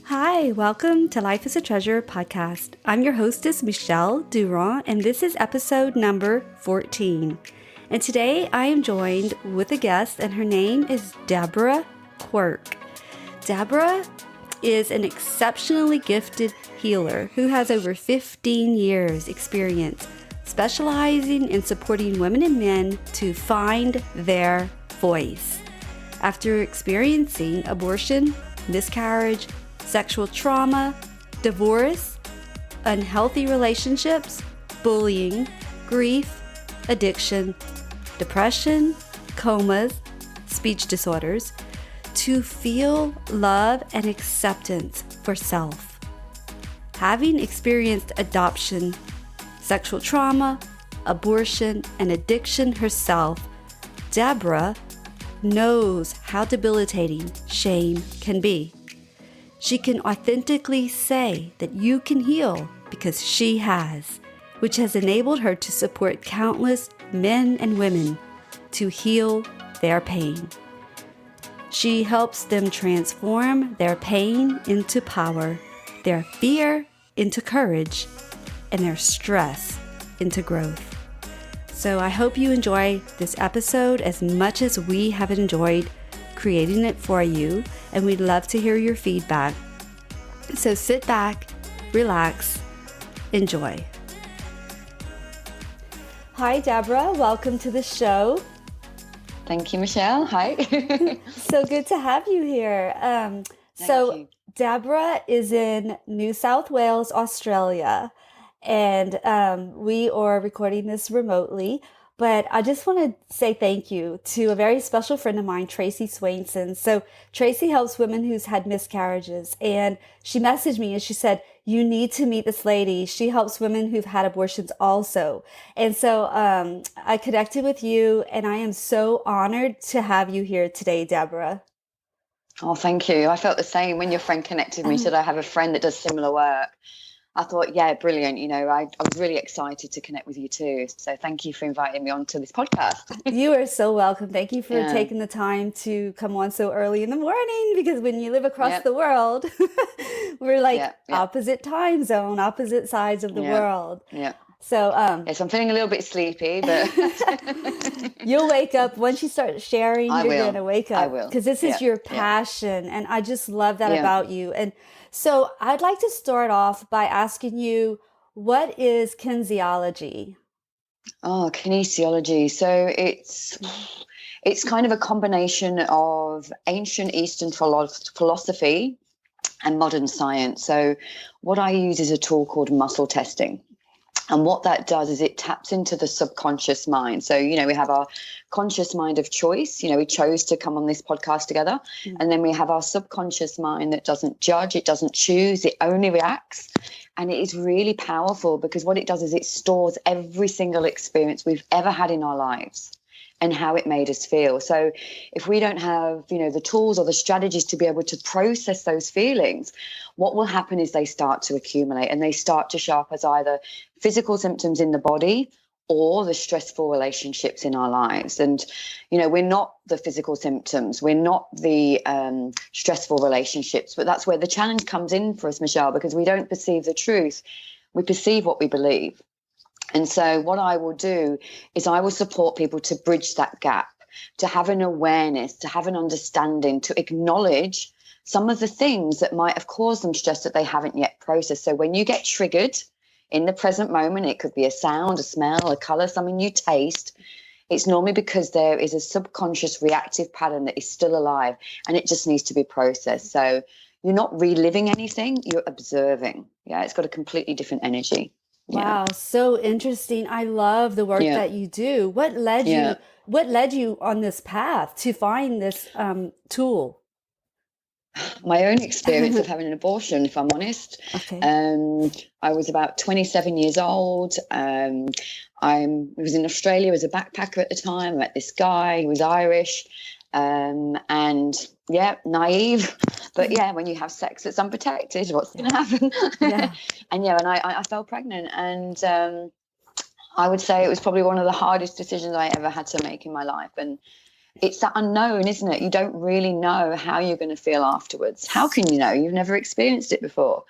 Hi, welcome to Life is a Treasure podcast. I'm your hostess, Michelle Durand, and this is episode number 14. And today I am joined with a guest, and her name is Deborah Quirke. Deborah is an exceptionally gifted healer who has over 15 years experience specializing in supporting women and men to find their voice. After experiencing abortion, miscarriage, sexual trauma, divorce, unhealthy relationships, bullying, grief, addiction, depression, comas, speech disorders, to feel love and acceptance for self. Having experienced adoption, sexual trauma, abortion, and addiction herself, Deborah knows how debilitating shame can be. She can authentically say that you can heal because she has, which has enabled her to support countless men and women to heal their pain. She helps them transform their pain into power, their fear into courage, and their stress into growth. So I hope you enjoy this episode as much as we have enjoyed creating it for you, and we'd love to hear your feedback. So sit back, relax, enjoy. Hi, Deborah. Welcome to the show. Thank you, Michelle. Hi. So good to have you here. Thank you. Deborah is in New South Wales, Australia, and we are recording this remotely. But I just want to say thank you to a very special friend of mine, Tracy Swainson. So Tracy helps women who's had miscarriages, and she messaged me and she said, you need to meet this lady. She helps women who've had abortions also. And so I connected with you, and I am so honored to have you here today, Deborah. Oh, thank you. I felt the same when your friend connected me, said I have a friend that does similar work. I thought, yeah, brilliant. You know, I was really excited to connect with you too. So thank you for inviting me onto this podcast. You are so welcome. Thank you for taking the time to come on so early in the morning, because when you live across the world, we're like opposite time zone, opposite sides of the world. Yeah. So, yes, I'm feeling a little bit sleepy, but you'll wake up once you start sharing. You're going to wake up. I will. Because this is your passion. And I just love that about you. And so I'd like to start off by asking you, what is kinesiology? Oh, kinesiology. So it's kind of a combination of ancient Eastern philosophy and modern science. So what I use is a tool called muscle testing. And what that does is it taps into the subconscious mind. So, you know, we have our conscious mind of choice. You know, we chose to come on this podcast together. Mm-hmm. And then we have our subconscious mind that doesn't judge, it doesn't choose, it only reacts. And it is really powerful because what it does is it stores every single experience we've ever had in our lives and how it made us feel. So if we don't have, you know, the tools or the strategies to be able to process those feelings, what will happen is they start to accumulate and they start to show up as either physical symptoms in the body or the stressful relationships in our lives. And, you know, we're not the physical symptoms. We're not the stressful relationships. But that's where the challenge comes in for us, Michelle, because we don't perceive the truth. We perceive what we believe. And so what I will do is I will support people to bridge that gap, to have an awareness, to have an understanding, to acknowledge some of the things that might have caused them stress that they haven't yet processed. So when you get triggered in the present moment, it could be a sound, a smell, a color, something you taste. It's normally because there is a subconscious reactive pattern that is still alive and it just needs to be processed. So you're not reliving anything, you're observing. Yeah, it's got a completely different energy. Wow, so interesting. I love the work that you do. What led you on this path to find this tool? My own experience of having an abortion, if I'm honest. Okay. I was about 27 years old. I was in Australia as a backpacker at the time. I met this guy, he was Irish. And naive, but when you have sex that's unprotected, what's going to happen? And I fell pregnant, and I would say it was probably one of the hardest decisions I ever had to make in my life. And it's that unknown, isn't it? You don't really know how you're going to feel afterwards. How can you know? You've never experienced it before.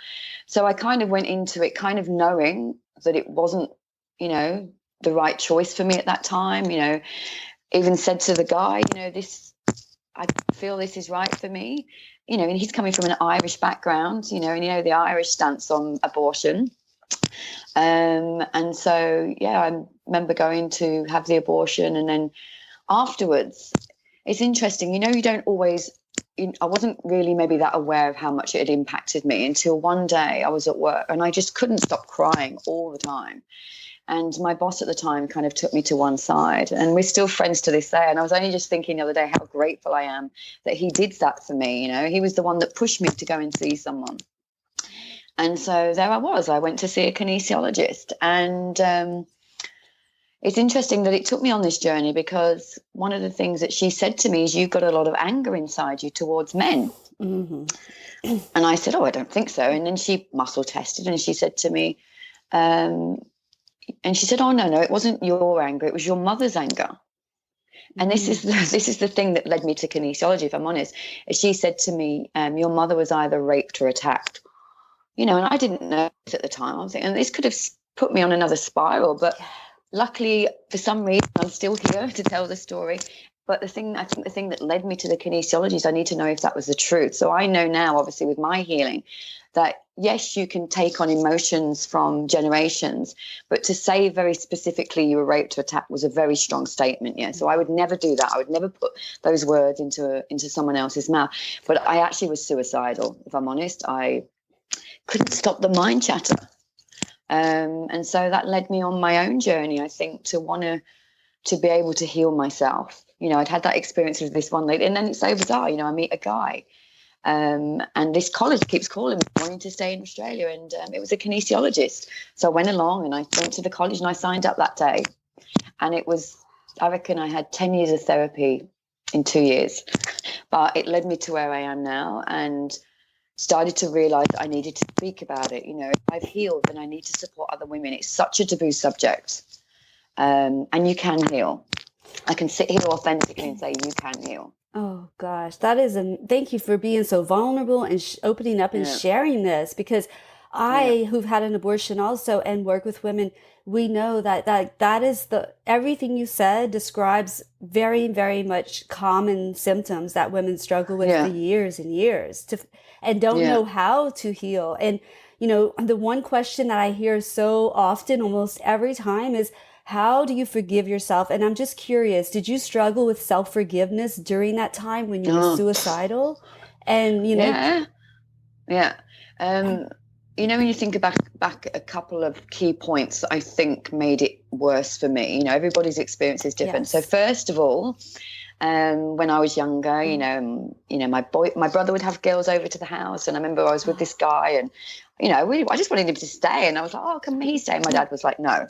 So I kind of went into it kind of knowing that it wasn't, the right choice for me at that time. Even said to the guy, I feel this is right for me. And he's coming from an Irish background, and the Irish stance on abortion. And so, I remember going to have the abortion, and then afterwards, it's interesting, you don't always, I wasn't really maybe that aware of how much it had impacted me until one day I was at work and I just couldn't stop crying all the time. And my boss at the time kind of took me to one side, and we're still friends to this day. And I was only just thinking the other day how grateful I am that he did that for me. He was the one that pushed me to go and see someone. And so there I went to see a kinesiologist. And it's interesting that it took me on this journey, because one of the things that she said to me is, you've got a lot of anger inside you towards men. Mm-hmm. And I said, oh, I don't think so. And then she muscle tested and she said to me, and she said, oh, no, it wasn't your anger. It was your mother's anger. And this is the thing that led me to kinesiology, if I'm honest. She said to me, your mother was either raped or attacked. And I didn't know at the time. I was thinking, and this could have put me on another spiral. But luckily, for some reason, I'm still here to tell the story. But the thing that led me to the kinesiology is I need to know if that was the truth. So I know now, obviously, with my healing, that yes, you can take on emotions from generations, but to say very specifically you were raped or attacked was a very strong statement. Yeah. So I would never do that. I would never put those words into someone else's mouth. But I actually was suicidal, if I'm honest. I couldn't stop the mind chatter. And so that led me on my own journey, I think, to be able to heal myself. I'd had that experience with this one lady, and then it's so bizarre. I meet a guy, and this college keeps calling me, wanting to stay in Australia, and it was a kinesiologist. So I went along and I went to the college and I signed up that day. And it was, I reckon I had 10 years of therapy in 2 years, but it led me to where I am now, and started to realize I needed to speak about it. If I've healed, then I need to support other women. It's such a taboo subject, and you can heal. I can sit here authentically and say you can heal. Oh gosh, thank you for being so vulnerable and opening up and sharing this, because who've had an abortion also and work with women, we know that is everything you said describes very, very much common symptoms that women struggle with for years and years and don't know how to heal. And, the one question that I hear so often, almost every time, is, how do you forgive yourself? And I'm just curious, did you struggle with self-forgiveness during that time when you were suicidal? And, when you think back a couple of key points that I think made it worse for me. Everybody's experience is different. Yes. So first of all, when I was younger, my brother would have girls over to the house, and I remember I was with this guy, and I just wanted him to stay, and I was like, oh, can he stay? And my dad was like, no.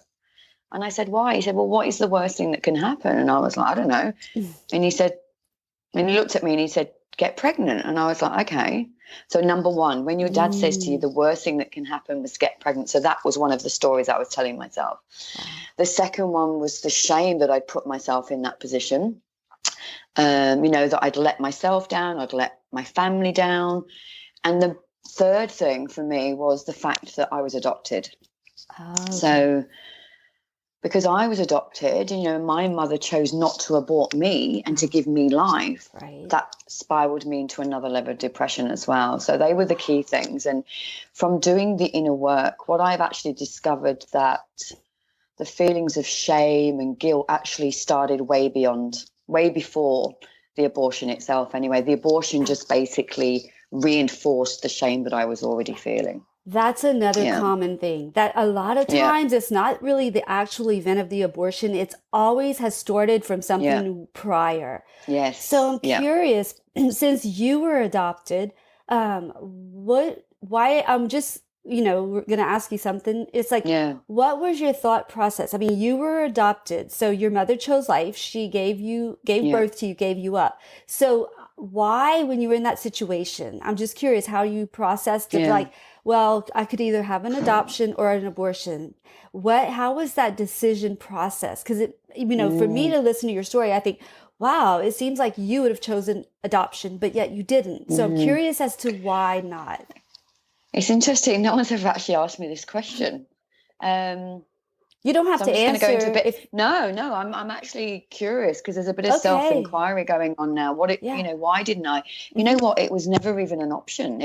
And I said, why? He said, well, what is the worst thing that can happen? And I was like, I don't know. And he said, and he looked at me and he said, get pregnant. And I was like, okay. So number one, when your dad says to you the worst thing that can happen was get pregnant. So that was one of the stories I was telling myself. The second one was the shame that I'd put myself in that position. That I'd let myself down, I'd let my family down. And the third thing for me was the fact that I was adopted. Oh. So because I was adopted, my mother chose not to abort me and to give me life. Right. That spiraled me into another level of depression as well. So they were the key things. And from doing the inner work, what I've actually discovered that the feelings of shame and guilt actually started way before the abortion itself. Anyway, the abortion just basically reinforced the shame that I was already feeling. That's another common thing, that a lot of times it's not really the actual event of the abortion. It's always has started from something prior. Yes. So I'm curious, since you were adopted, why I'm just, we're going to ask you something. It's like, what was your thought process? I mean, you were adopted, so your mother chose life. She gave birth to you, gave you up. So why, when you were in that situation, I'm just curious how you processed it, like, well, I could either have an adoption or an abortion. How was that decision process? Because for me to listen to your story, I think, wow, it seems like you would have chosen adoption, but yet you didn't. So I'm curious as to why not. It's interesting. No one's ever actually asked me this question. You don't have So to I'm just going to go into a answer bit. if No, I'm actually curious because there's a bit of okay. self-inquiry going on now. Yeah. Why didn't I? You know what? It was never even an option.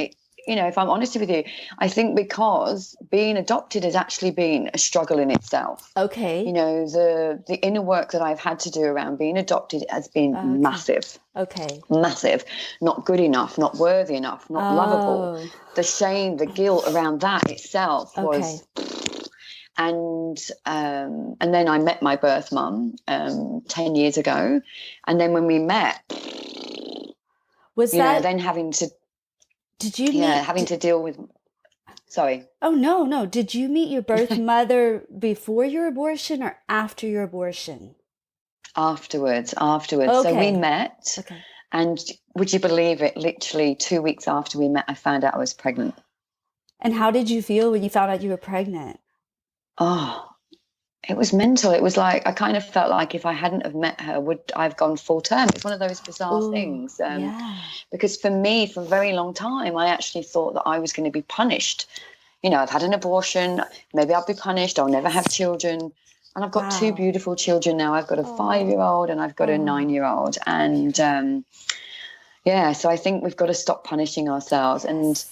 If I'm honest with you, I think because being adopted has actually been a struggle in itself. Okay. The inner work that I've had to do around being adopted has been massive. Okay. Massive. Not good enough, not worthy enough, not lovable. The shame, the guilt around that itself was. And then I met my birth mum 10 years ago. And then when we met, then having to deal with, sorry. Oh, no. Did you meet your birth mother before your abortion or after your abortion? Afterwards. Okay. So we met. Okay. And would you believe it? Literally 2 weeks after we met, I found out I was pregnant. And how did you feel when you found out you were pregnant? Oh, it was mental. It was like, I kind of felt like if I hadn't have met her, would I've gone full term? It's one of those bizarre things. Because for me, for a very long time, I actually thought that I was going to be punished. I've had an abortion. Maybe I'll be punished. I'll never have children. And I've got two beautiful children now. I've got a 5-year-old and I've got a 9-year-old. And so I think we've got to stop punishing ourselves and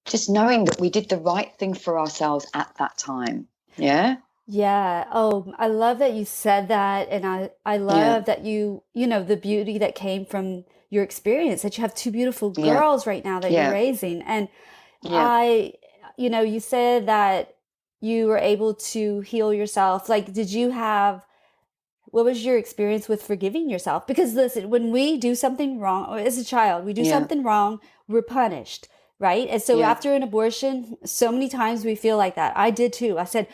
just knowing that we did the right thing for ourselves at that time. Yeah. Yeah. Oh, I love that you said that. And I love that the beauty that came from your experience, that you have two beautiful girls right now that you're raising. And you said that you were able to heal yourself. Like, what was your experience with forgiving yourself? Because listen, when we do something wrong, or as a child, we do something wrong, we're punished. Right. And so after an abortion, so many times we feel like that. I did too. I said,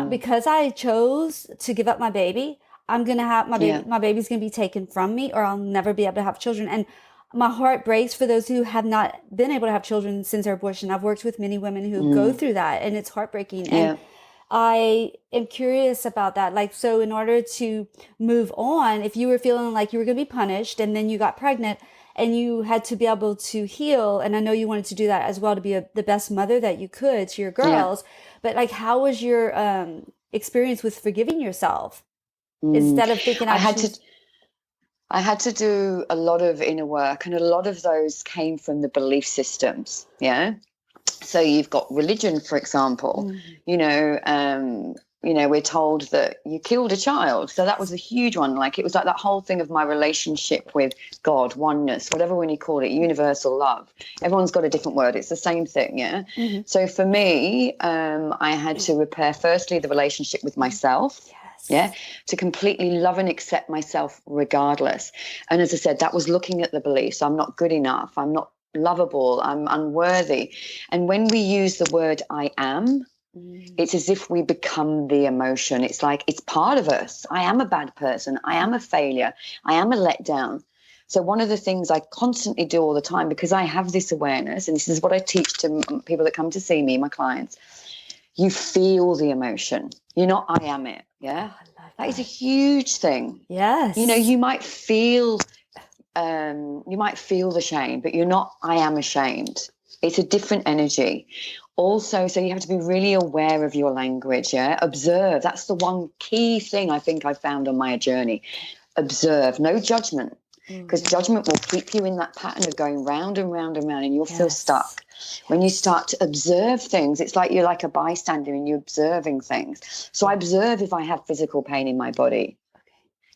because I chose to give up my baby, I'm going to have my baby. My baby's going to be taken from me, or I'll never be able to have children. And my heart breaks for those who have not been able to have children since their abortion. I've worked with many women who go through that, and it's heartbreaking. And I am curious about that. Like, so in order to move on, if you were feeling like you were going to be punished and then you got pregnant, and you had to be able to heal. And I know you wanted to do that as well, to be the best mother that you could to your girls. But like, how was your experience with forgiving yourself instead of thinking I had to do a lot of inner work, and a lot of those came from the belief systems. Yeah. So you've got religion, for example, we're told that you killed a child. So that was a huge one. Like, it was like that whole thing of my relationship with God, oneness, whatever when you call it, universal love. Everyone's got a different word. It's the same thing. Yeah. Mm-hmm. So for me, I had to repair firstly the relationship with myself. Yeah, to completely love and accept myself regardless. And as I said, that was looking at the beliefs. I'm not good enough. I'm not lovable. I'm unworthy. And when we use the word I am, it's as if we become the emotion. It's like, it's part of us. I am a bad person. I am a failure. I am a letdown. So one of the things I constantly do all the time, because I have this awareness, and this is what I teach to people that come to see me, my clients, you feel the emotion. You're not, I am it. Yeah. That is a huge thing. Yes. You might feel the shame, but you're not, I am ashamed. It's a different energy. Also, so you have to be really aware of your language. Yeah. Observe. That's the one key thing I think I found on my journey. Observe, no judgment, because judgment will keep you in that pattern of going round and round and round, and you'll feel stuck. When you start to observe things, it's like you're like a bystander and you're observing things. So I observe if I have physical pain in my body.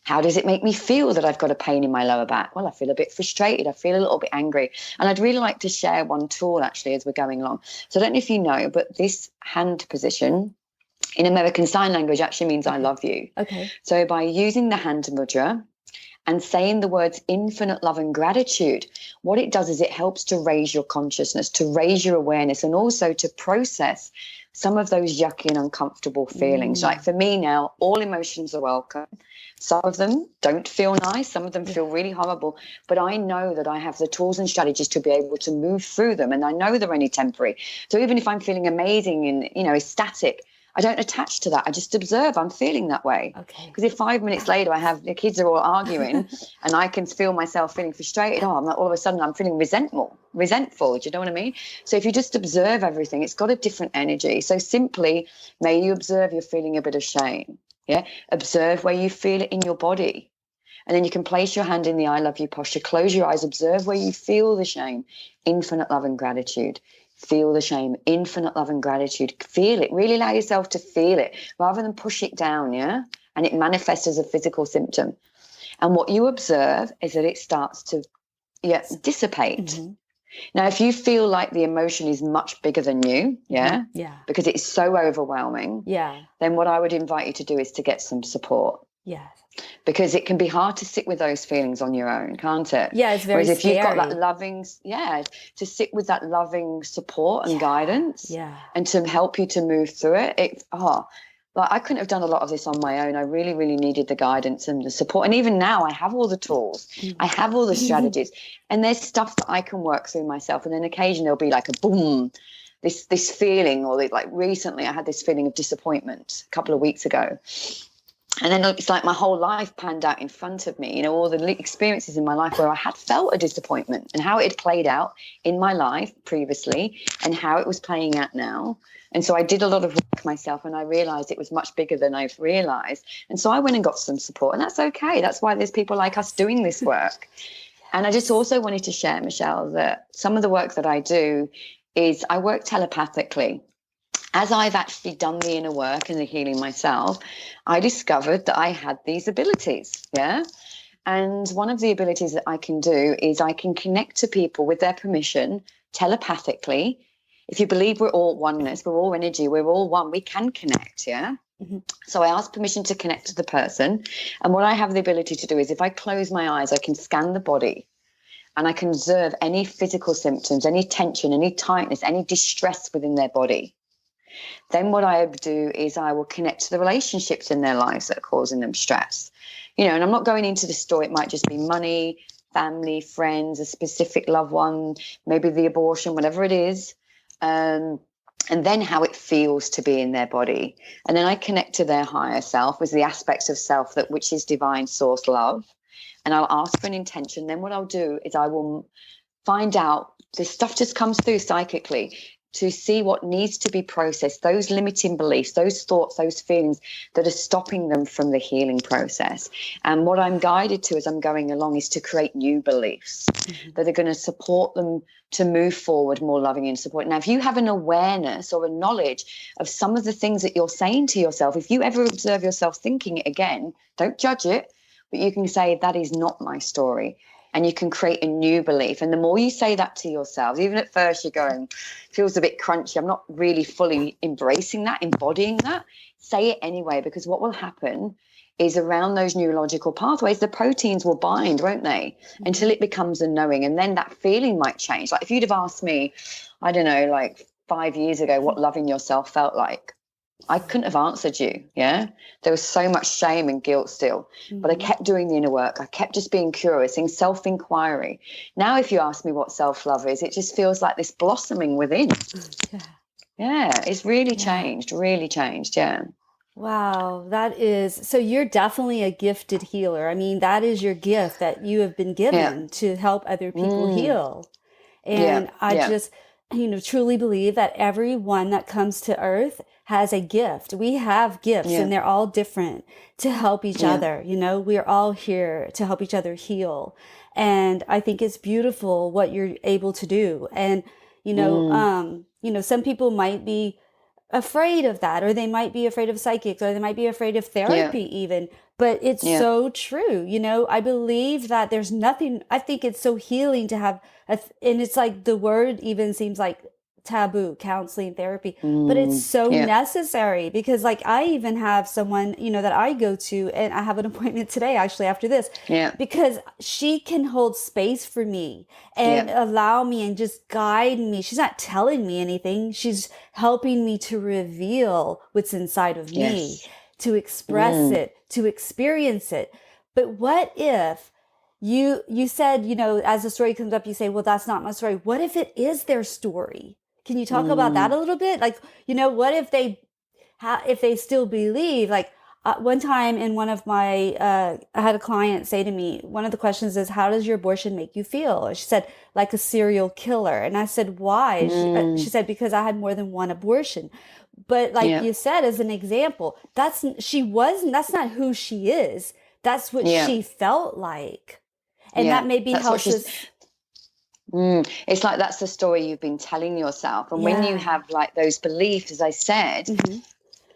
How does it make me feel that I've got a pain in my lower back? Well, I feel a bit frustrated. I feel a little bit angry. And I'd really like to share one tool, actually, as we're going along. So I don't know if you know, but this hand position in American Sign Language actually means I love you. Okay. So by using the hand mudra and saying the words infinite love and gratitude, what it does is it helps to raise your consciousness, to raise your awareness, and also to process some of those yucky and uncomfortable feelings. Like for me now, all emotions are welcome. Some of them don't feel nice. Some of them feel really horrible. But I know that I have the tools and strategies to be able to move through them. And I know they're only temporary. So even if I'm feeling amazing and, ecstatic, I don't attach to that. I just observe. I'm feeling that way. Okay. Because if 5 minutes later the kids are all arguing and I can feel myself feeling frustrated, I'm like, all of a sudden I'm feeling resentful. Do you know what I mean? So if you just observe everything, it's got a different energy. So simply, may you observe you're feeling a bit of shame. Yeah. Observe where you feel it in your body. And then you can place your hand in the I love you posture, close your eyes, observe where you feel the shame, infinite love and gratitude. Feel the shame, infinite love and gratitude. Feel it. Really allow yourself to feel it rather than push it down, yeah? And it manifests as a physical symptom. And what you observe is that it starts to dissipate. Mm-hmm. Now, if you feel like the emotion is much bigger than you, yeah, because it's so overwhelming, then what I would invite you to do is to get some support. Yes. Because it can be hard to sit with those feelings on your own, can't it? Yeah, it's very Whereas if scary. you've got that loving, to sit with that loving support and guidance and to help you to move through it, like I couldn't have done a lot of this on my own. I really, really needed the guidance and the support. And even now I have all the tools. I have all the strategies. And there's stuff that I can work through myself. And then occasionally there'll be like a boom, this feeling, or like recently I had this feeling of disappointment a couple of weeks ago. And then it's like my whole life panned out in front of me, all the experiences in my life where I had felt a disappointment and how it had played out in my life previously and how it was playing out now. And so I did a lot of work myself and I realized it was much bigger than I've realized. And so I went and got some support, and that's okay. That's why there's people like us doing this work. And I just also wanted to share, Michelle, that some of the work that I do is I work telepathically. As I've actually done the inner work and the healing myself, I discovered that I had these abilities, And one of the abilities that I can do is I can connect to people with their permission telepathically. If you believe we're all oneness, we're all energy, we're all one, we can connect, Mm-hmm. So I ask permission to connect to the person. And what I have the ability to do is if I close my eyes, I can scan the body and I can observe any physical symptoms, any tension, any tightness, any distress within their body. Then what I do is I will connect to the relationships in their lives that are causing them stress. And I'm not going into the story. It might just be money, family, friends, a specific loved one, maybe the abortion, whatever it is. And then how it feels to be in their body. And then I connect to their higher self with the aspects of self which is divine source love. And I'll ask for an intention. Then what I'll do is I will find out, this stuff just comes through psychically, to see what needs to be processed, those limiting beliefs, those thoughts, those feelings that are stopping them from the healing process. And what I'm guided to as I'm going along is to create new beliefs that are going to support them to move forward more loving and support. Now, if you have an awareness or a knowledge of some of the things that you're saying to yourself, if you ever observe yourself thinking it again, don't judge it, but you can say, that is not my story. And you can create a new belief. And the more you say that to yourself, even at first you're going, feels a bit crunchy, I'm not really fully embracing that, embodying that, say it anyway, because what will happen is around those neurological pathways, the proteins will bind, won't they, until it becomes a knowing. And then that feeling might change. Like if you'd have asked me, I don't know, like 5 years ago, what loving yourself felt like, I couldn't have answered you, There was so much shame and guilt still. But I kept doing the inner work. I kept just being curious, in self-inquiry. Now, if you ask me what self-love is, it just feels like this blossoming within. It's really changed, Wow, that is, so you're definitely a gifted healer. I mean, that is your gift that you have been given to help other people heal. And I just, truly believe that everyone that comes to Earth has a gift. We have gifts and they're all different to help each other. We're all here to help each other heal. And I think it's beautiful what you're able to do. And, some people might be afraid of that, or they might be afraid of psychics, or they might be afraid of therapy even, but it's so true. I believe that there's nothing, I think it's so healing to have, and it's like the word even seems like taboo, counseling, therapy, but it's so necessary, because like I even have someone, that I go to, and I have an appointment today actually after this, because she can hold space for me and allow me and just guide me. She's not telling me anything. She's helping me to reveal what's inside of me, to express it, to experience it. But what if you said, as the story comes up, you say, well, that's not my story. What if it is their story? Can you talk about that a little bit? Like, what if they if they still believe, like, one time in one of my, I had a client say to me, one of the questions is, how does your abortion make you feel? She said, like a serial killer. And I said, why? She said, because I had more than one abortion. But like Yeah. you said, as an example, that's not who she is. That's what Yeah. she felt like. And Yeah. that maybe That's what helps she's. us. It's like that's the story you've been telling yourself. And when you have like those beliefs, as I said,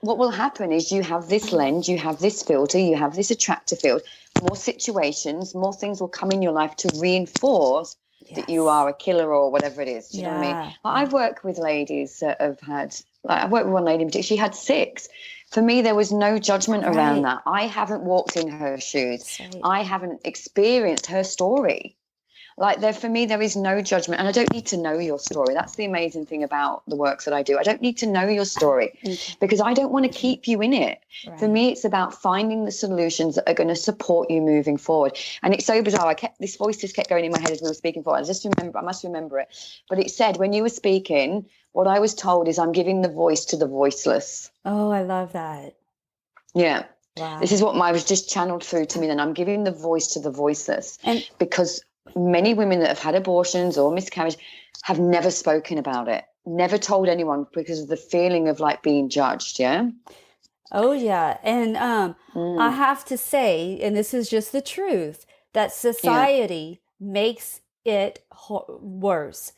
what will happen is you have this lens, you have this filter, you have this attractor field, more situations, more things will come in your life to reinforce that you are a killer or whatever it is. Do you know what I mean? I've worked with ladies that have had, like, I worked with one lady in particular, she had 6. For me, there was no judgment around that. I haven't walked in her shoes. I haven't experienced her story. Like, for me, there is no judgment, and I don't need to know your story. That's the amazing thing about the works that I do. I don't need to know your story because I don't want to keep you in it. For me, it's about finding the solutions that are going to support you moving forward. And it's so bizarre. This voice just kept going in my head as we were speaking for. I must remember it. But it said, when you were speaking, what I was told is I'm giving the voice to the voiceless. Oh, I love that. Yeah. Wow. This is what I was just channeled through to me. Then I'm giving the voice to the voiceless, because many women that have had abortions or miscarriage have never spoken about it, never told anyone because of the feeling of like being judged. Yeah. Oh, yeah. And I have to say, and this is just the truth, that society makes it worse,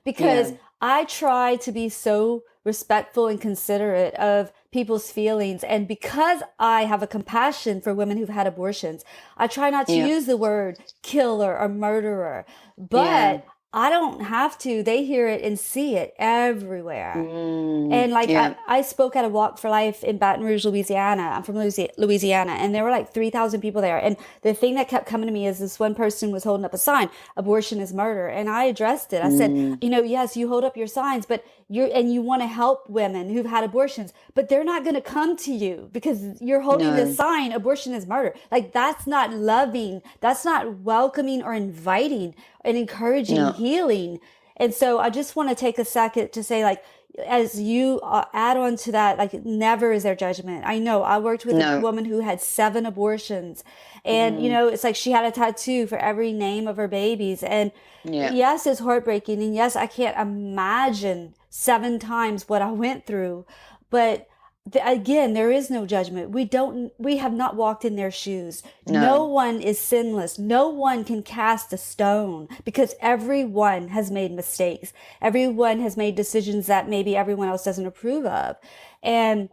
because I try to be so respectful and considerate of people's feelings. And because I have a compassion for women who've had abortions, I try not to use the word killer or murderer, but I don't have to. They hear it and see it everywhere. And like I spoke at a Walk for Life in Baton Rouge, Louisiana. I'm from Louisiana, and there were like 3,000 people there. And the thing that kept coming to me is this one person was holding up a sign, "Abortion is murder." And I addressed it. I said, yes, you hold up your signs, but you want to help women who've had abortions, but they're not going to come to you because you're holding this sign, "Abortion is murder." Like, that's not loving. That's not welcoming or inviting and encouraging healing. And so I just want to take a second to say, like, as you add on to that, like, never is there judgment. I know I worked with a woman who had 7 abortions, and it's like she had a tattoo for every name of her babies. And yes, it's heartbreaking, and yes, I can't imagine 7 times what I went through, but again, there is no judgment. We have not walked in their shoes. No one is sinless. No one can cast a stone, because everyone has made mistakes. Everyone has made decisions that maybe everyone else doesn't approve of. And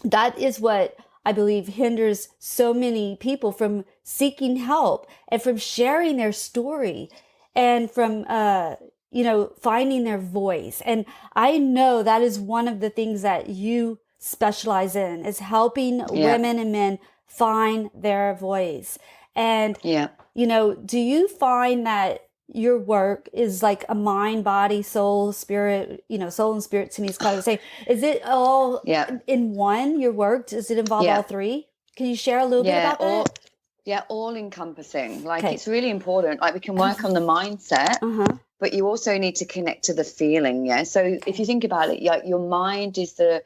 that is what I believe hinders so many people from seeking help and from sharing their story and from, finding their voice. And I know that is one of the things that you specialize in, is helping women and men find their voice. And, do you find that your work is like a mind, body, soul, spirit, soul and spirit to me is kind of the same. Is it all in one, your work? Does it involve all 3? Can you share a little bit about that? Yeah, all encompassing. Like, it's really important. Like, we can work on the mindset, but you also need to connect to the feeling. Yeah. So if you think about it, your mind is the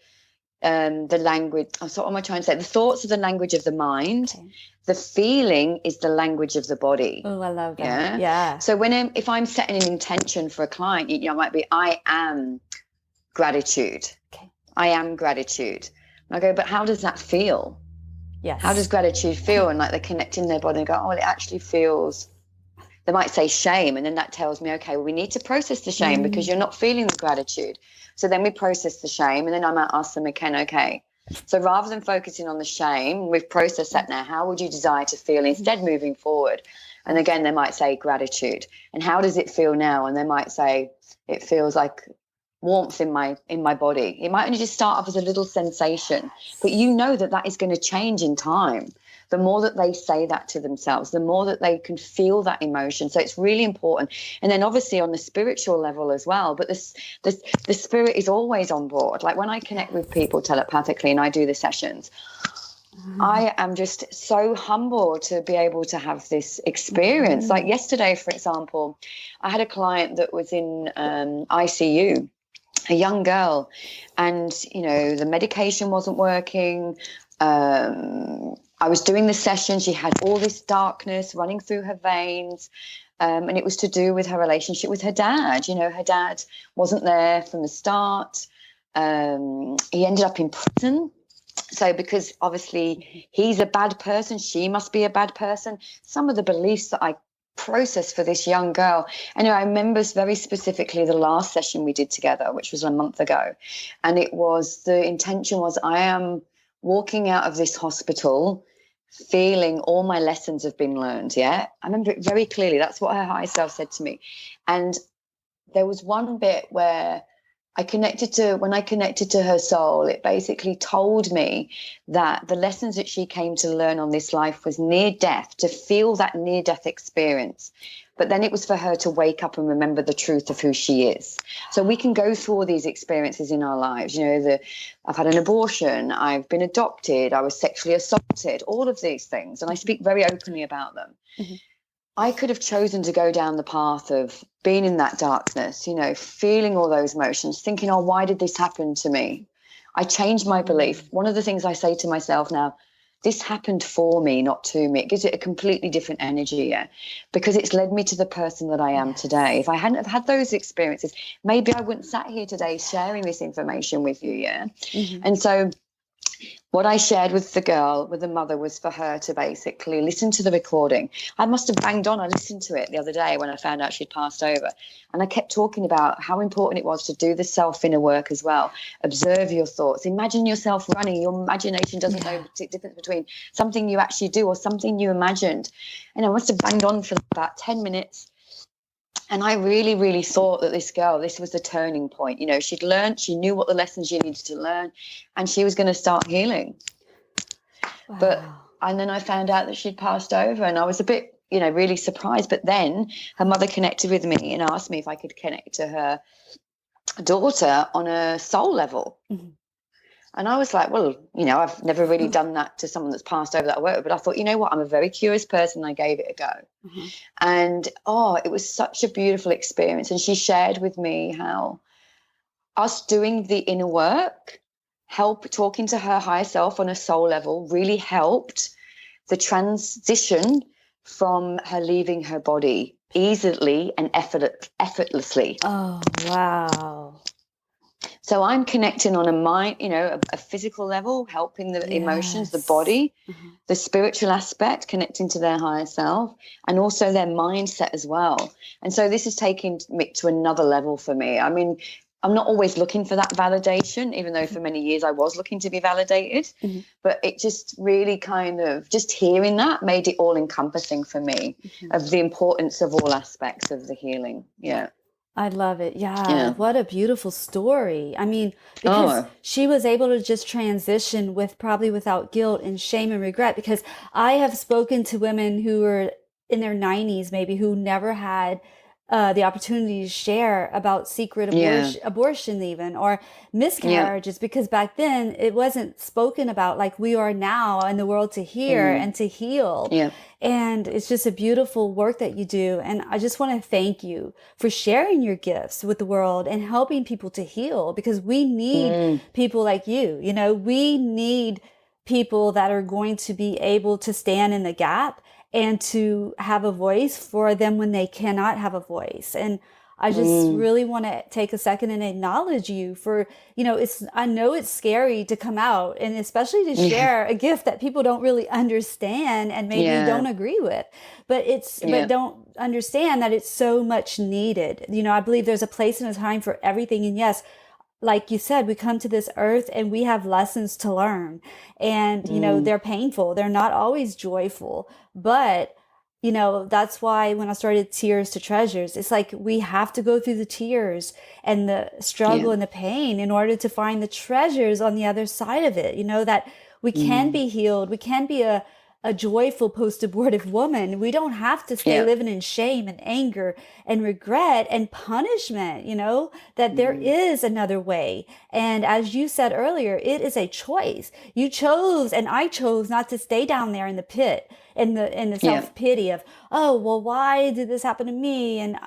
language. So what am I trying to say? The thoughts are the language of the mind. The feeling is the language of the body. Oh, I love that. Yeah. So if I'm setting an intention for a client, it might be, I am gratitude. I am gratitude. And I go, but how does that feel? Yes. How does gratitude feel? And like, they're connecting their body and go, oh, well, it actually feels. They might say shame, and then that tells me, okay, well, we need to process the shame because you're not feeling the gratitude. So then we process the shame, and then I might ask them again, okay, so rather than focusing on the shame, we've processed that now. How would you desire to feel instead moving forward? And again, they might say gratitude. And how does it feel now? And they might say, it feels like warmth in my body. It might only just start off as a little sensation, but that is going to change in time. The more that they say that to themselves, the more that they can feel that emotion. So it's really important. And then obviously on the spiritual level as well, but the spirit is always on board. Like, when I connect with people telepathically and I do the sessions, I am just so humble to be able to have this experience. Like yesterday, for example, I had a client that was in ICU. a young girl, and the medication wasn't working. I was doing the session. She had all this darkness running through her veins. And it was to do with her relationship with her dad. Her dad wasn't there from the start. He ended up in prison. So because obviously he's a bad person, she must be a bad person. Some of the beliefs that I processed for this young girl. I remember very specifically the last session we did together, which was a month ago. And the intention was, I am walking out of this hospital feeling all my lessons have been learned. Yeah, I remember it very clearly. That's what her higher self said to me. And there was one bit where when I connected to her soul, it basically told me that the lessons that she came to learn on this life was near death, to feel that near death experience. But then it was for her to wake up and remember the truth of who she is. So we can go through all these experiences in our lives. I've had an abortion, I've been adopted, I was sexually assaulted, all of these things. And I speak very openly about them. Mm-hmm. I could have chosen to go down the path of being in that darkness, feeling all those emotions, thinking, oh, why did this happen to me? I changed my belief. One of the things I say to myself now, this happened for me, not to me. It gives it a completely different energy, because it's led me to the person that I am today. If I hadn't have had those experiences, maybe I wouldn't sat here today sharing this information with you, Mm-hmm. And so what I shared with the mother, was for her to basically listen to the recording. I must have banged on. I listened to it the other day when I found out she'd passed over. And I kept talking about how important it was to do the self-inner work as well. Observe your thoughts. Imagine yourself running. Your imagination doesn't know the difference between something you actually do or something you imagined. And I must have banged on for about 10 minutes. And I really, really thought that this was the turning point. She'd learned, she knew what the lessons she needed to learn, and she was going to start healing. Wow. And then I found out that she'd passed over, and I was a bit, really surprised. But then her mother connected with me and asked me if I could connect to her daughter on a soul level. Mm-hmm. And I was like, well, I've never really done that to someone that's passed over that I work with. But I thought, you know what? I'm a very curious person. I gave it a go. Mm-hmm. And, it was such a beautiful experience. And she shared with me how us doing the inner work, talking to her higher self on a soul level, really helped the transition from her leaving her body easily and effortlessly. Oh, wow. So I'm connecting on a mind, a physical level, helping the emotions, the body, mm-hmm. the spiritual aspect, connecting to their higher self, and also their mindset as well. And so this is taking me to another level for me. I mean, I'm not always looking for that validation, even though for many years I was looking to be validated. Mm-hmm. But it just really just hearing that made it all encompassing for me, mm-hmm. of the importance of all aspects of the healing. Yeah. I love it. Yeah. What a beautiful story. I mean, because she was able to just transition probably without guilt and shame and regret, because I have spoken to women who are in their 90s, maybe, who never had the opportunity to share about secret abortion even, or miscarriages, because back then it wasn't spoken about like we are now in the world to hear and to heal. Yeah. And it's just a beautiful work that you do. And I just want to thank you for sharing your gifts with the world and helping people to heal, because we need people like you. We need people that are going to be able to stand in the gap and to have a voice for them when they cannot have a voice. And I just really want to take a second and acknowledge you for, I know it's scary to come out, and especially to share a gift that people don't really understand and maybe don't agree with, but but don't understand that it's so much needed. I believe there's a place and a time for everything. And yes, like you said, we come to this earth and we have lessons to learn, and, they're painful. They're not always joyful, but that's why when I started Tears to Treasures, it's like we have to go through the tears and the struggle and the pain in order to find the treasures on the other side of it. That we can be healed. We can be a joyful post-abortive woman. We don't have to stay living in shame and anger and regret and punishment, that there is another way. And as you said earlier, it is a choice. You chose, and I chose, not to stay down there in the pit, in the self-pity of, oh, well, why did this happen to me? And,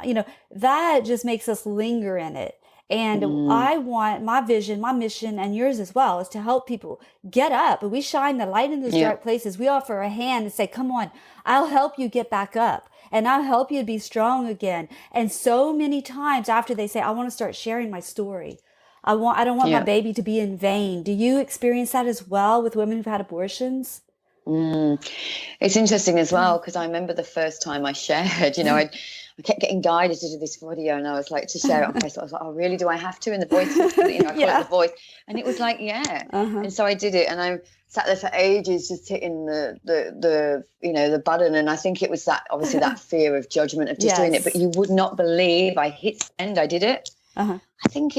that just makes us linger in it. And I want my vision, my mission, and yours as well, is to help people get up. And we shine the light in those dark places. We offer a hand and say, come on, I'll help you get back up. And I'll help you be strong again. And so many times after they say, I want to start sharing my story. I don't want my baby to be in vain. Do you experience that as well with women who've had abortions? It's interesting as well, because I remember the first time I shared, I kept getting guided to do this video, and I was like, to share it on Facebook. I was like, oh, really? Do I have to? And the voice, I call it the voice. And it was like, And so I did it, and I sat there for ages just hitting the button. And I think it was that, obviously, that fear of judgment of just doing it. But you would not believe, I hit send, I did it. I think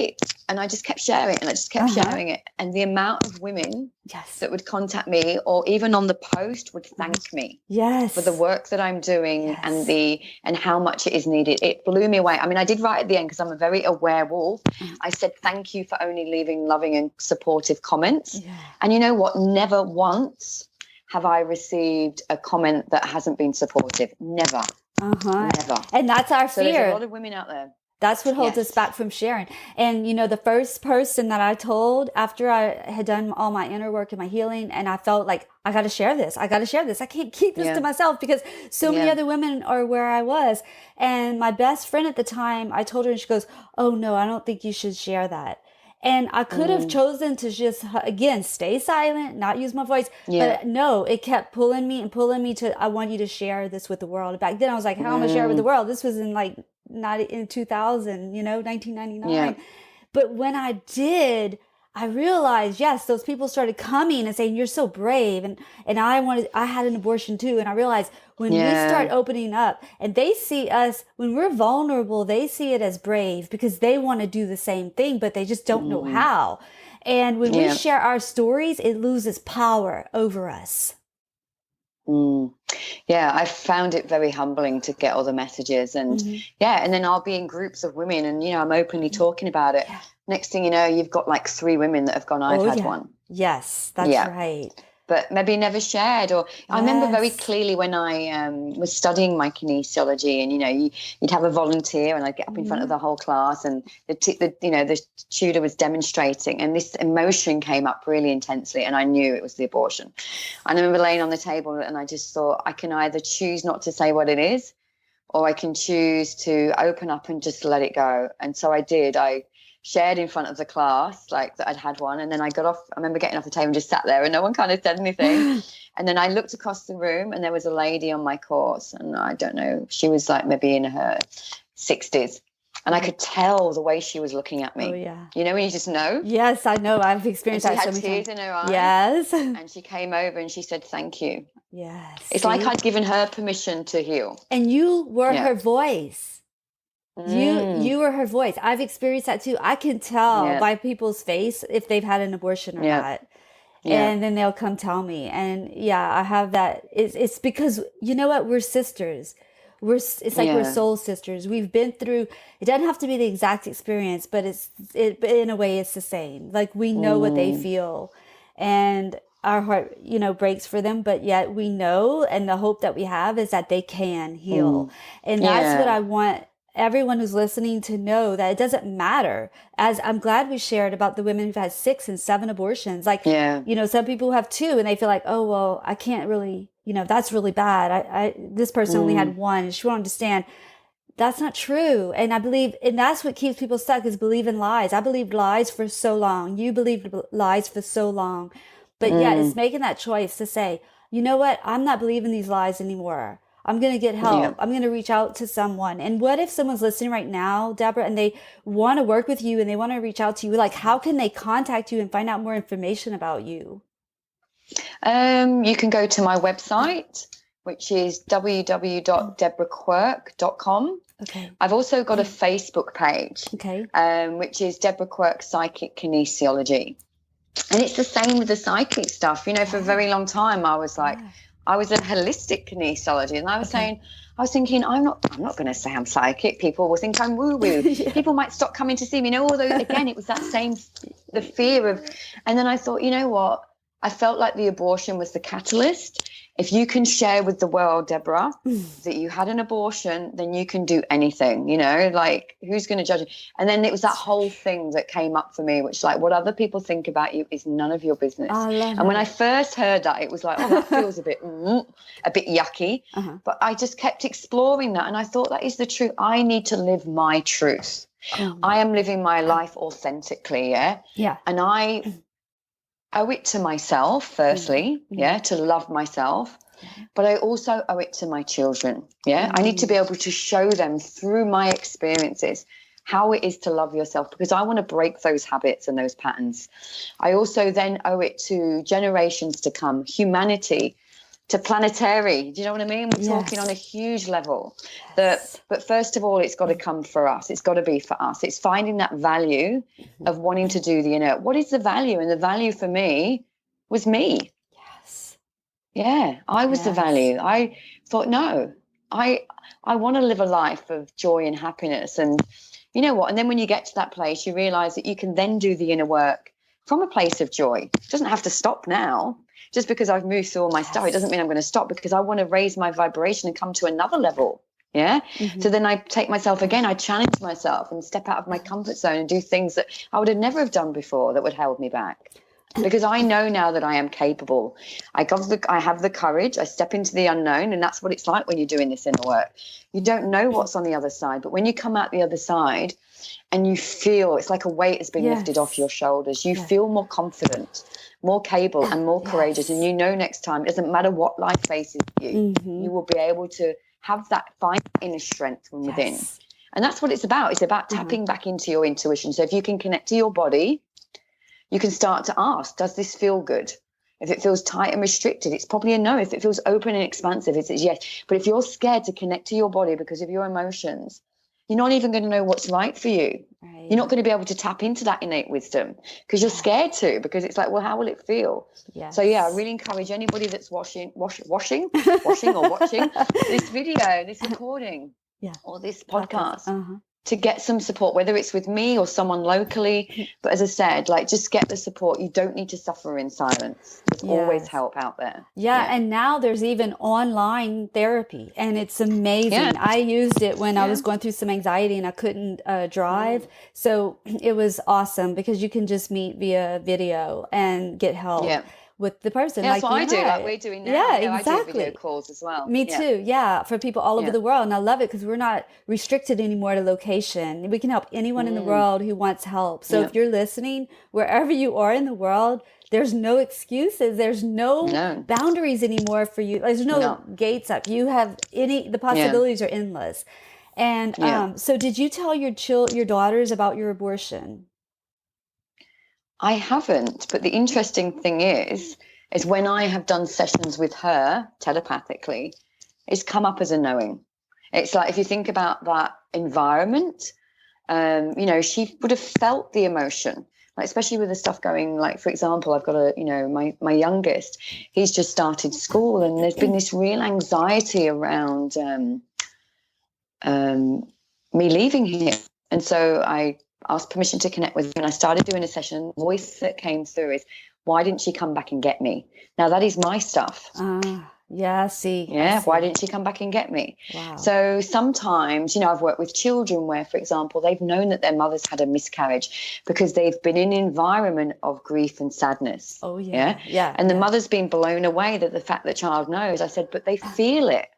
and I just kept sharing it, and I just kept sharing it. And the amount of women that would contact me, or even on the post, would thank me for the work that I'm doing and how much it is needed. It blew me away. I mean, I did write at the end, because I'm a very aware wolf. I said, thank you for only leaving loving and supportive comments. And you know what? Never once have I received a comment that hasn't been supportive. Never. Never. And that's our fear. So there's a lot of women out there. That's what holds us back from sharing. And, the first person that I told after I had done all my inner work and my healing, and I felt like, I got to share this. I can't keep this to myself, because so many other women are where I was. And my best friend at the time, I told her, and she goes, oh no, I don't think you should share that. And I could have chosen to just, again, stay silent, not use my voice. But no, it kept pulling me to, I want you to share this with the world. Back then I was like, how am I share it with the world? This was in not in 2000, 1999. But when I did, I realized, those people started coming and saying, you're so brave. And I had an abortion too. And I realized when we start opening up, and they see us, when we're vulnerable, they see it as brave, because they want to do the same thing, but they just don't know how. And when we share our stories, it loses power over us. Yeah, I found it very humbling to get all the messages, and and then I'll be in groups of women, and I'm openly talking about it. Next thing you know, you've got like 3 women that have gone, I've had one. Yes, that's right. But maybe never shared. Or I remember very clearly when I was studying my kinesiology, and you'd have a volunteer, and I'd get up in front of the whole class, and the tutor was demonstrating, and this emotion came up really intensely, and I knew it was the abortion. I remember laying on the table, and I just thought, I can either choose not to say what it is, or I can choose to open up and just let it go. And so I did. I shared in front of the class, like, that I'd had one. And then I got off, I remember getting off the table and just sat there, and no one kind of said anything. And then I looked across the room, and there was a lady on my course, and I don't know, she was like maybe in her 60s. And I could tell the way she was looking at me. Oh, yeah. When you just know? Yes, I know. I've experienced that so many times. She had tears in her eyes. Yes. And she came over and she said, thank you. Yes. It's like I'd given her permission to heal. And you were her voice. You were her voice. I've experienced that too. I can tell by people's face if they've had an abortion or not. And then they'll come tell me. And I have that. It's because, you know what? We're sisters. It's like we're soul sisters. We've been through, it doesn't have to be the exact experience, but in a way it's the same. Like, we know what they feel, and our heart, breaks for them, but yet we know, and the hope that we have is that they can heal. And that's what I want everyone who's listening to know, that it doesn't matter. As I'm glad we shared about the women who've had 6 and 7 abortions. Like, some people have 2 and they feel like, oh, well, I can't really, that's really bad. This person only had 1, and she won't understand. That's not true. And I believe, and that's what keeps people stuck, is believing lies. I believed lies for so long. You believed lies for so long. But it's making that choice to say, you know what? I'm not believing these lies anymore. I'm going to get help. I'm going to reach out to someone. And what if someone's listening right now, Deborah, and they want to work with you and they want to reach out to you? Like, how can they contact you and find out more information about you? You can go to my website, which is www.deborahquirke.com. Okay. I've also got a Facebook page, which is Deborah Quirke Psychic Kinesiology. And it's the same with the psychic stuff. For a very long time, I was like, I was a holistic kinesiology, and I was thinking, I'm not going to say I'm psychic. People will think I'm woo-woo. People might stop coming to see me. Although, again, it was that same, the fear of, and then I thought, you know what? I felt like the abortion was the catalyst. If you can share with the world, Deborah, that you had an abortion, then you can do anything, like who's going to judge you? And then it was that whole thing that came up for me, which like what other people think about you is none of your business. I love and it. when I first heard that, it was like, oh, that feels a bit yucky. But I just kept exploring that. And I thought that is the truth. I need to live my truth. I am living my life authentically. Yeah. Yeah. And I owe it to myself, firstly, to love myself, but I also owe it to my children. I need to be able to show them through my experiences how it is to love yourself, because I want to break those habits and those patterns. I also then owe it to generations to come, humanity, to planetary. Do you know what I mean? We're talking on a huge level. But first of all, it's got to come for us. It's got to be for us. It's finding that value of wanting to do the inner. What is the value? And the value for me was me. Yes. Yeah, I was the value. I thought, no, I want to live a life of joy and happiness. And you know what? And then when you get to that place, you realize that you can then do the inner work from a place of joy. It doesn't have to stop now. Just because I've moved through all my stuff, it doesn't mean I'm going to stop, because I want to raise my vibration and come to another level. Yeah. So then I take myself again, I challenge myself and step out of my comfort zone and do things that I would have never have done before that would hold me back. Because I know now that I am capable. I have the courage. I step into the unknown, and that's what it's like when you're doing this inner work. You don't know what's on the other side, but when you come out the other side and you feel it's like a weight has been lifted off your shoulders, you feel more confident, more capable, and more courageous. And next time, it doesn't matter what life faces you, you will be able to have that fine inner strength from within. And that's what it's about. It's about tapping back into your intuition. So if you can connect to your body, you can start to ask, does this feel good? If it feels tight and restricted, it's probably a no. If it feels open and expansive, it's yes. But if you're scared to connect to your body because of your emotions, you're not even going to know what's right for you. Right. You're not going to be able to tap into that innate wisdom because you're scared to, because it's like, well, how will it feel? Yes. So yeah, I really encourage anybody that's watching or watching this video, this recording, or this podcast, to get some support, whether it's with me or someone locally. But as I said, like, just get the support. You don't need to suffer in silence. There's always help out there. And now there's even online therapy, and it's amazing. I used it when I was going through some anxiety and I couldn't drive. So it was awesome because you can just meet via video and get help. With the person. That's what I do, like we're doing now. Yeah, exactly. I do video calls as well. Me too. Yeah, for people all over the world. And I love it because we're not restricted anymore to location. We can help anyone in the world who wants help. So if you're listening, wherever you are in the world, there's no excuses. There's no boundaries anymore for you. There's no gates up. You have the possibilities are endless. And so did you tell your daughters about your abortion? I haven't, but the interesting thing is when I have done sessions with her telepathically, it's come up as a knowing. It's like, if you think about that environment, she would have felt the emotion, like, especially with the stuff going, like, for example, I've got my youngest, he's just started school, and there's been this real anxiety around me leaving him. And so I asked permission to connect with him, and I started doing a session. The voice that came through is, why didn't she come back and get me? Now that is my stuff. Why didn't she come back and get me? Wow. So sometimes, I've worked with children where, for example, they've known that their mother's had a miscarriage because they've been in an environment of grief and sadness. And the mother's been blown away that the fact that child knows. I said, but they feel it.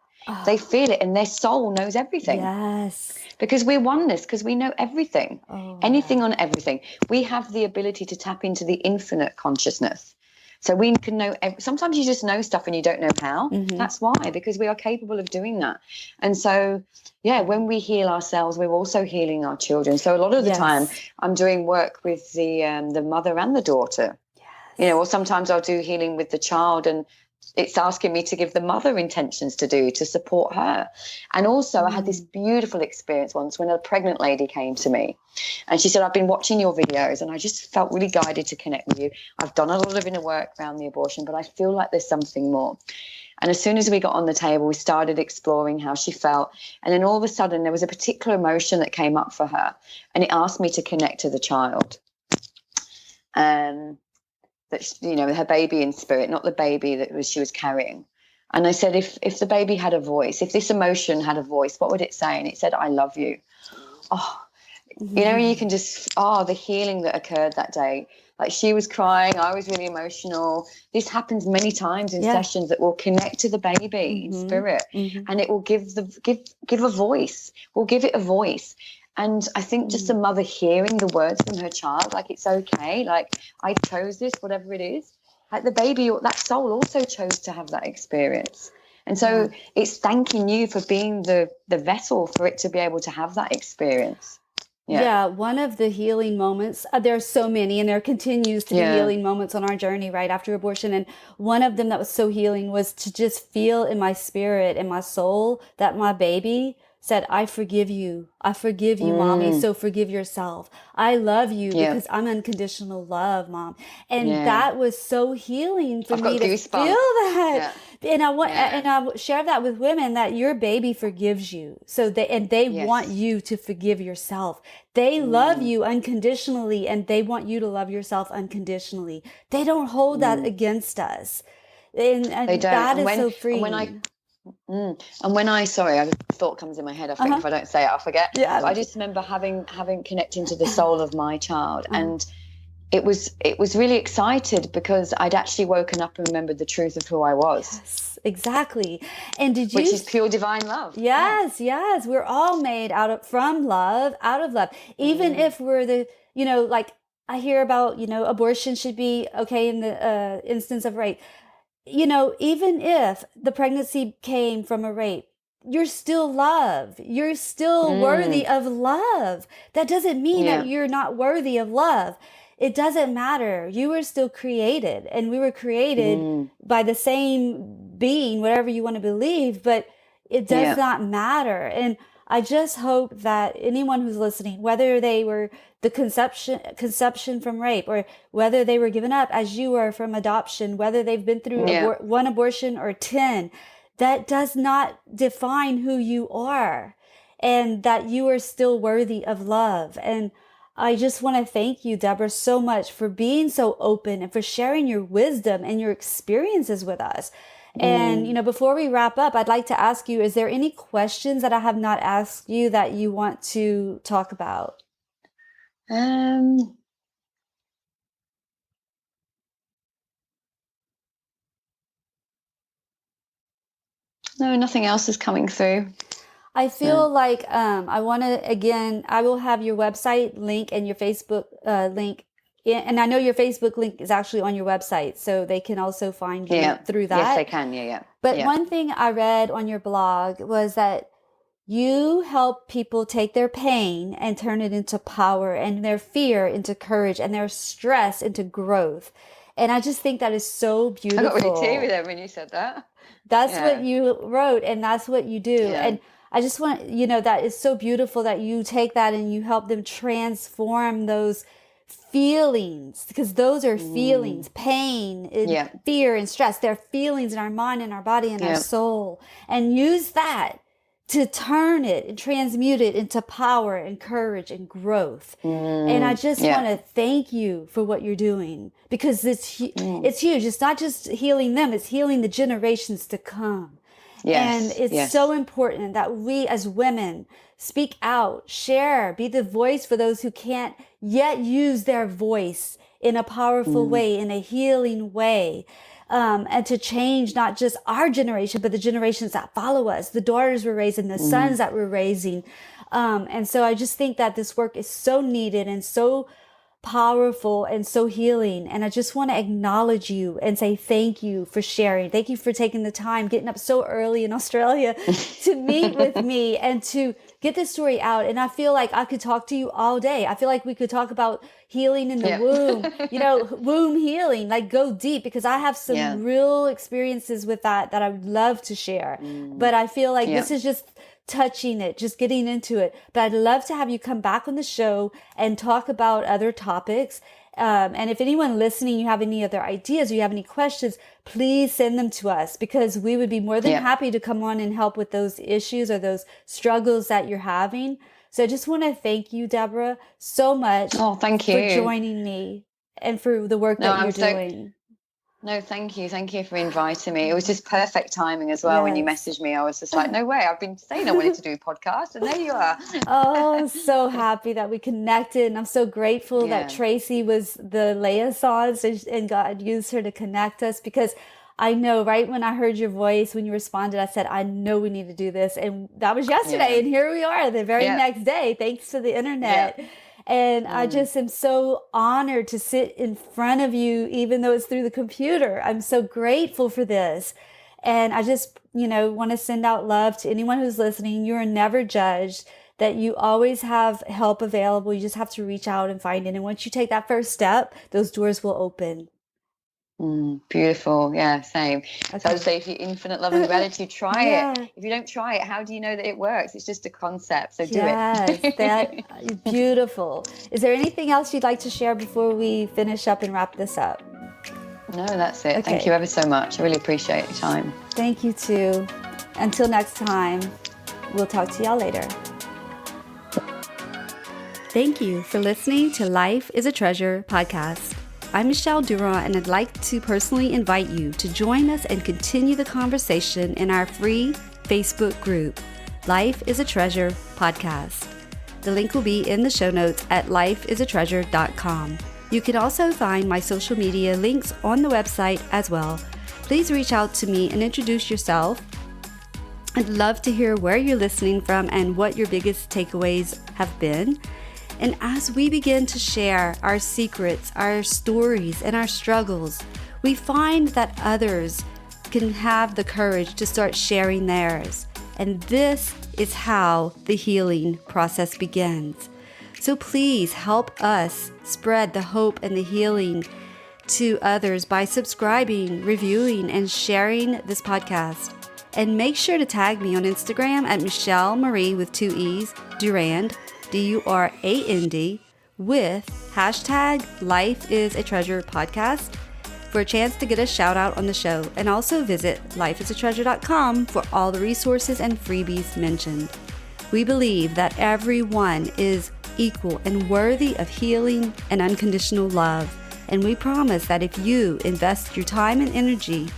They feel it, and their soul knows everything. Yes. Because we're oneness, because we know everything, anything on everything. We have the ability to tap into the infinite consciousness. So we can know, sometimes you just know stuff and you don't know how. That's why, because we are capable of doing that. And so, when we heal ourselves, we're also healing our children. So a lot of the time I'm doing work with the mother and the daughter, or sometimes I'll do healing with the child, and it's asking me to give the mother intentions to support her. And also I had this beautiful experience once when a pregnant lady came to me and she said, I've been watching your videos and I just felt really guided to connect with you. I've done a lot of inner work around the abortion, but I feel like there's something more. And as soon as we got on the table, we started exploring how she felt. And then all of a sudden there was a particular emotion that came up for her, and it asked me to connect to the child. that, her baby in spirit, not the baby that she was carrying. And I said, if the baby had a voice, if this emotion had a voice, what would it say? And it said, I love you. Oh, you can just, the healing that occurred that day. Like, she was crying, I was really emotional. This happens many times in sessions, that will connect to the baby in spirit, and it will give a voice. We'll give it a voice. And I think just a mother hearing the words from her child, like, it's okay, like, I chose this, whatever it is. Like, the baby, that soul also chose to have that experience. And so it's thanking you for being the vessel for it to be able to have that experience. Yeah, one of the healing moments, there are so many, and there continues to be healing moments on our journey right after abortion. And one of them that was so healing was to just feel in my spirit and my soul that my baby said, I forgive you. I forgive you, mommy. So forgive yourself. I love you because I'm unconditional love, mom. And that was so healing for me to feel that. And I share that with women, that your baby forgives you. So they want you to forgive yourself. They love you unconditionally, and they want you to love yourself unconditionally. They don't hold that against us. And they don't. That is so freeing. And when a thought comes in my head, I think if I don't say it, I'll forget. But I just remember having connecting to the soul of my child, and it was really excited because I'd actually woken up and remembered the truth of who I was. Yes, exactly. And which is pure divine love. Yes, we're all made out of love. Even if we're like, I hear about, abortion should be okay in the instance of rape. Even if the pregnancy came from a rape, you're still love. You're still worthy of love. That doesn't mean that you're not worthy of love. It doesn't matter. You were still created, and we were created by the same being, whatever you want to believe, but it does not matter. And I just hope that anyone who's listening, whether they were the conception from rape, or whether they were given up as you were from adoption, whether they've been through one abortion or 10, that does not define who you are, and that you are still worthy of love. And I just want to thank you, Deborah, so much for being so open and for sharing your wisdom and your experiences with us. And, before we wrap up, I'd like to ask you, is there any questions that I have not asked you that you want to talk about? No, nothing else is coming through. I feel like I want to, again, I will have your website link and your Facebook link. And I know your Facebook link is actually on your website, so they can also find you through that. Yes, they can. But one thing I read on your blog was that you help people take their pain and turn it into power, and their fear into courage, and their stress into growth. And I just think that is so beautiful. I got really teary there when you said that. That's what you wrote, and that's what you do. Yeah. And I just want, that is so beautiful that you take that and you help them transform those feelings, because those are feelings, pain, and fear and stress. They're feelings in our mind and our body and our soul, and use that to turn it and transmute it into power and courage and growth. And I just want to thank you for what you're doing, because it's huge. It's not just healing them, it's healing the generations to come. And it's so important that we as women speak out, share, be the voice for those who can't yet use their voice in a powerful way, in a healing way. And to change not just our generation, but the generations that follow us, the daughters we're raising, the sons that we're raising. And so I just think that this work is so needed and so powerful and so healing. And I just want to acknowledge you and say thank you for sharing. Thank you for taking the time, getting up so early in Australia to meet with me and to get this story out. And I feel like I could talk to you all day. I feel like we could talk about healing in the womb, womb healing, like go deep, because I have some real experiences with that I would love to share. But I feel like this is just touching it, just getting into it. But I'd love to have you come back on the show and talk about other topics. And if anyone listening, you have any other ideas or you have any questions, please send them to us, because we would be more than happy to come on and help with those issues or those struggles that you're having. So I just want to thank you, Deborah, so much. Oh, thank you for joining me. and for the work that you're doing. No, thank you. Thank you for inviting me. It was just perfect timing as well. When you messaged me, I was just like, no way. I've been saying I wanted to do a podcast, and there you are. Oh, so happy that we connected. And I'm so grateful that Tracy was the liaison and God used her to connect us, because I know right when I heard your voice, when you responded, I said, I know we need to do this. And that was yesterday. And here we are the very next day, thanks to the internet. And I just am so honored to sit in front of you, even though it's through the computer. I'm so grateful for this. And I just, want to send out love to anyone who's listening. You are never judged, that you always have help available. You just have to reach out and find it. And once you take that first step, those doors will open. Beautiful. Yeah, same. Okay. So I would say, if you're infinite love and gratitude, try it. If you don't try it, how do you know that it works? It's just a concept. So do it. Yes, that's beautiful. Is there anything else you'd like to share before we finish up and wrap this up? No, that's it. Okay. Thank you ever so much. I really appreciate your time. Thank you too. Until next time, we'll talk to y'all later. Thank you for listening to Life is a Treasure podcast. I'm Michelle Durand, and I'd like to personally invite you to join us and continue the conversation in our free Facebook group, Life is a Treasure Podcast. The link will be in the show notes at lifeisatreasure.com. You can also find my social media links on the website as well. Please reach out to me and introduce yourself. I'd love to hear where you're listening from and what your biggest takeaways have been. And as we begin to share our secrets, our stories, and our struggles, we find that others can have the courage to start sharing theirs. And this is how the healing process begins. So please help us spread the hope and the healing to others by subscribing, reviewing, and sharing this podcast. And make sure to tag me on Instagram at Michelle Marie with 2 E's, Durand, Durand, with hashtag Life is a Treasure podcast for a chance to get a shout out on the show. And also visit lifeisatreasure.com for all the resources and freebies mentioned. We believe that everyone is equal and worthy of healing and unconditional love. And we promise that if you invest your time and energy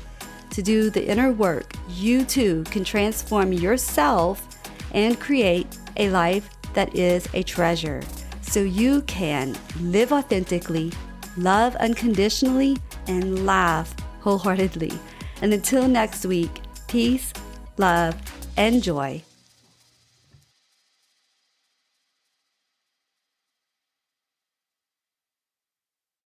to do the inner work, you too can transform yourself and create a life that is a treasure, so you can live authentically, love unconditionally, and laugh wholeheartedly. And until next week, peace, love, and joy.